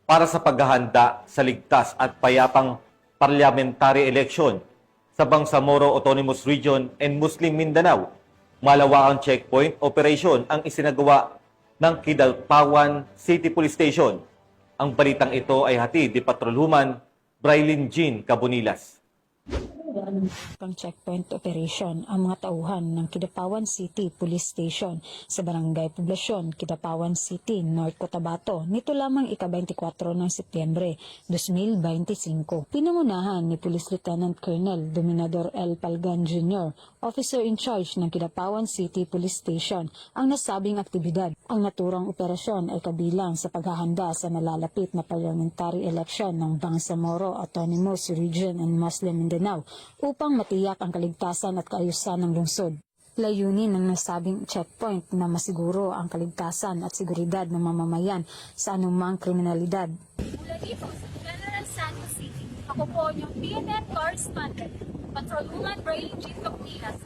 para sa paghahanda sa ligtas at payapang parliamentary election sa Bangsamoro Autonomous Region and Muslim Mindanao. Malawakang checkpoint operation ang isinagawa ng Kidalpawan City Police Station. Ang balitang ito ay hatid ni Patrolwoman Brailyn Jean Cabonilas. Pang checkpoint operation ang mga tauhan ng Kidapawan City Police Station sa Barangay Poblasyon, Kidapawan City, North Cotabato nito lamang ika-24 ng Setyembre 2025. Pinangunahan ni Police Lieutenant Colonel Dominador L. Palgan Jr., Officer in Charge ng Kidapawan City Police Station, ang nasabing aktibidad. Ang naturang operasyon ay kabilang sa paghahanda sa nalalapit na parliamentary election ng Bangsamoro Autonomous Region and Muslim Mindanao upang matiyak ang kaligtasan at kaayusan ng lungsod. Layunin ng nasabing checkpoint na masiguro ang kaligtasan at seguridad ng mamamayan sa anumang kriminalidad. Mula dito sa General Santos City, ako po yung PNN correspondent, Patrolwoman Brailyn Jean Cabonilas,